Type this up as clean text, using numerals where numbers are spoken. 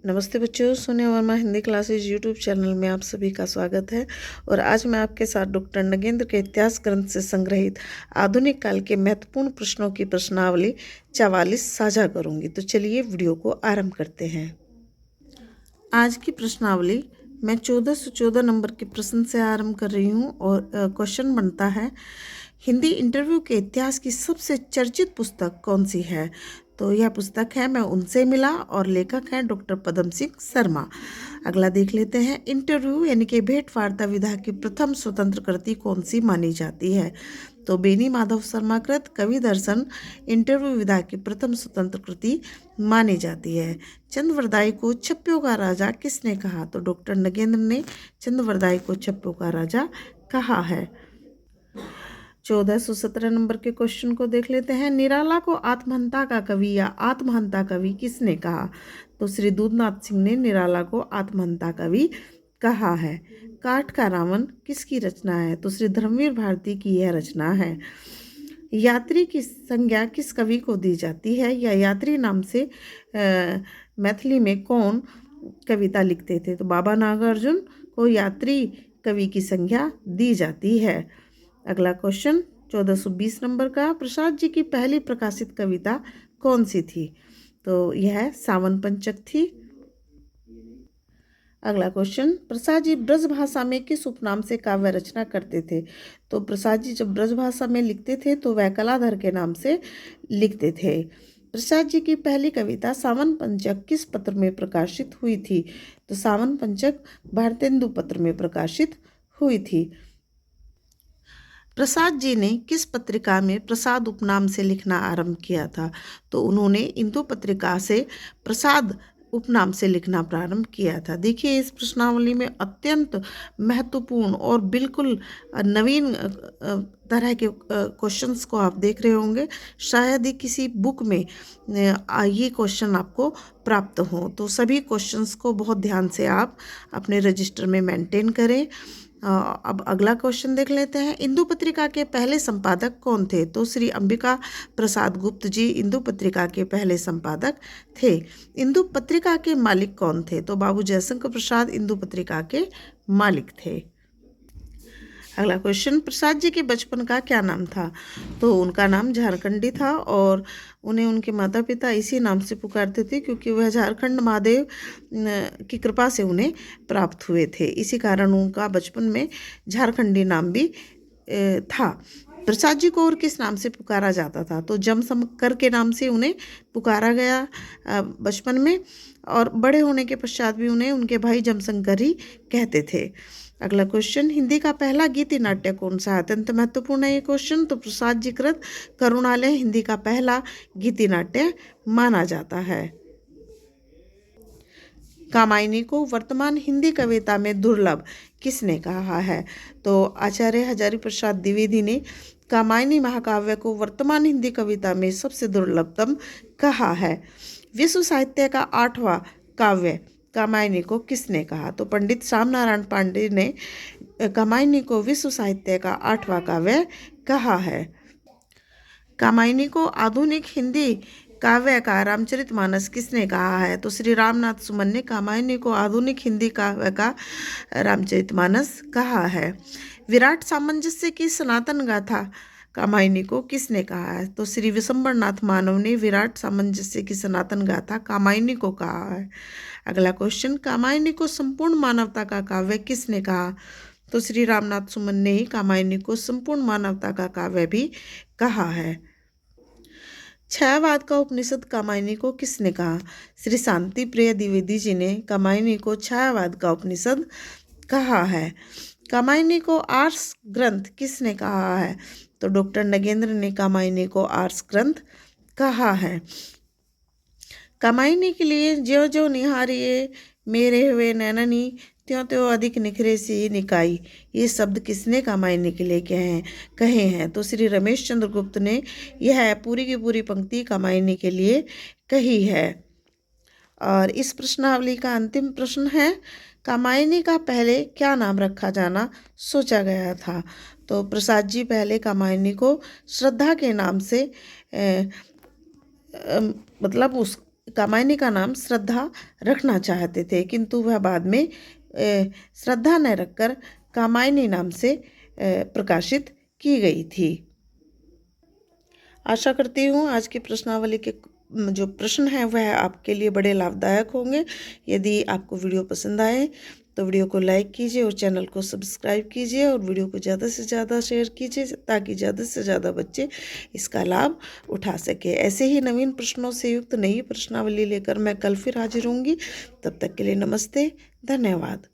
नमस्ते बच्चों, Sonia Verma Hindi classes YouTube channel में आप सभी का स्वागत है। और आज मैं आपके साथ डॉक्टर नगेंद्र के इतिहास ग्रंथ से संग्रहित आधुनिक काल के महत्वपूर्ण प्रश्नों की प्रश्नावली 44 साझा करूंगी। तो चलिए वीडियो को आरंभ करते हैं। आज की प्रश्नावली मैं 14 से 14 नंबर के प्रश्न से आरंभ कर रही हूँ और क्वेश्चन बनता है, हिंदी इंटरव्यू के इतिहास की सबसे चर्चित पुस्तक कौन सी है? तो यह पुस्तक है मैं उनसे मिला और लेखक हैं डॉक्टर पदम सिंह शर्मा। अगला देख लेते हैं, इंटरव्यू यानी कि भेंट वार्ता विधा की प्रथम स्वतंत्र कृति कौन सी मानी जाती है? तो बेनी माधव शर्मा कृत कवि दर्शन इंटरव्यू विधा की प्रथम स्वतंत्र कृति मानी जाती है। चंद्रवरदाई को छप्पियों का राजा किसने कहा? तो डॉक्टर नगेंद्र ने चंद्रवरदाई को छप्पियों का राजा कहा है। 1417 नंबर के क्वेश्चन को देख लेते हैं, निराला को आत्महंता का कवि या आत्महंता कवि किसने कहा? तो श्री दूधनाथ सिंह ने निराला को आत्महंता कवि कहा है। काठ का रावण किसकी रचना है? तो श्री धर्मवीर भारती की यह रचना है। यात्री की संज्ञा किस कवि को दी जाती है? या यात्री नाम से मैथिली में कौन कविता लिखते थे? तो बाबा नागार्जुन को यात्री कवि की संज्ञा दी जाती है। अगला क्वेश्चन 1420 नंबर का, प्रसाद जी की पहली प्रकाशित कविता कौन सी थी? तो यह सावन पंचक थी। अगला क्वेश्चन, प्रसाद जी ब्रज भाषा में किस उपनाम से काव्य रचना करते थे? तो प्रसाद जी जब ब्रज भाषा में लिखते थे तो वह कलाधर के नाम से लिखते थे। प्रसाद जी की पहली कविता सावन पंचक किस पत्र में प्रकाशित हुई थी? तो सावन पंचक भारतेंदु पत्र में प्रकाशित हुई थी। प्रसाद जी ने किस पत्रिका में प्रसाद उपनाम से लिखना आरंभ किया था? तो उन्होंने इंदु पत्रिका से प्रसाद उपनाम से लिखना प्रारंभ किया था। देखिए, इस प्रश्नावली में अत्यंत महत्वपूर्ण और बिल्कुल नवीन तरह के क्वेश्चंस को आप देख रहे होंगे। शायद ही किसी बुक में ये क्वेश्चन आपको प्राप्त हो। तो सभी क्वेश्चंस को बहुत ध्यान से आप अपने रजिस्टर में मेंटेन करें। अब अगला क्वेश्चन देख लेते हैं, इंदु पत्रिका के पहले संपादक कौन थे? तो श्री अंबिका प्रसाद गुप्त जी इंदु पत्रिका के पहले संपादक थे। इंदु पत्रिका के मालिक कौन थे? तो बाबू जयशंकर प्रसाद इंदु पत्रिका के मालिक थे। अगला क्वेश्चन, प्रसाद जी के बचपन का क्या नाम था? तो उनका नाम झारखंडी था और उन्हें उनके माता पिता इसी नाम से पुकारते थे क्योंकि वह झारखंड महादेव की कृपा से उन्हें प्राप्त हुए थे। इसी कारण उनका बचपन में झारखंडी नाम भी था। प्रसाद जी को और किस नाम से पुकारा जाता था? तो जमशंकर के नाम से उन्हें पुकारा गया बचपन में, और बड़े होने के पश्चात भी उन्हें उनके भाई जमशंकर ही कहते थे। अगला क्वेश्चन, हिंदी का पहला गीति नाट्य कौन सा है? अत्यंत महत्वपूर्ण है ये क्वेश्चन। तो प्रसाद जी कृत करुणालय हिंदी का पहला गीति नाट्य माना जाता है। कामायनी को वर्तमान हिंदी कविता में दुर्लभ किसने कहा है? तो आचार्य हजारी प्रसाद द्विवेदी ने कामायनी महाकाव्य को वर्तमान हिंदी कविता में सबसे दुर्लभतम कहा है। विश्व साहित्य का 8वां काव्य कामायनी को किसने कहा? तो पंडित श्याम नारायण पांडे ने कामायनी को विश्व साहित्य का 8वां काव्य कहा है। कामायनी को आधुनिक हिंदी काव्य का रामचरितमानस किसने कहा है? तो श्री रामनाथ सुमन ने कामायनी को आधुनिक हिंदी काव्य का रामचरितमानस कहा है। विराट सामंजस्य की सनातन गाथा कामायनी को किसने कहा है? तो श्री विशंबरनाथ मानव ने विराट सामंजस्य की सनातन गाथा कामायनी को कहा है। अगला क्वेश्चन, कामायनी को संपूर्ण मानवता का काव्य किसने कहा? तो श्री रामनाथ सुमन ने ही कामायनी को संपूर्ण मानवता का काव्य भी कहा है। छायावाद का उपनिषद कामायनी को किसने कहा? श्री शांति प्रिय द्विवेदी जी ने कामायनी को छायावाद का उपनिषद कहा है। कामायनी को आर्ष ग्रंथ किसने कहा है? तो डॉक्टर नगेंद्र ने कामायनी को आर्ष ग्रंथ कहा है। कामायनी के लिए ज्यों ज्यों निहारिये मेरे हुए नैननी त्यों त्यों अधिक निखरे सी निकाई, ये शब्द किसने कामायनी के लिए कहे हैं? तो श्री रमेश चंद्र गुप्त ने यह पूरी की पूरी पंक्ति कामायनी के लिए कही है। और इस प्रश्नावली का अंतिम प्रश्न है, कामायनी का पहले क्या नाम रखा जाना सोचा गया था? तो प्रसाद जी पहले कामायनी को श्रद्धा के नाम से मतलब उस कामायनी का नाम श्रद्धा रखना चाहते थे, किंतु वह बाद में श्रद्धा न रखकर कामायनी नाम से प्रकाशित की गई थी। आशा करती हूँ आज की प्रश्नावली के जो प्रश्न हैं वह आपके लिए बड़े लाभदायक होंगे। यदि आपको वीडियो पसंद आए तो वीडियो को लाइक कीजिए और चैनल को सब्सक्राइब कीजिए और वीडियो को ज़्यादा से ज़्यादा शेयर कीजिए ताकि ज़्यादा से ज़्यादा बच्चे इसका लाभ उठा सके। ऐसे ही नवीन प्रश्नों से युक्त नई प्रश्नावली लेकर मैं कल फिर हाजिर होंगी। तब तक के लिए नमस्ते, धन्यवाद।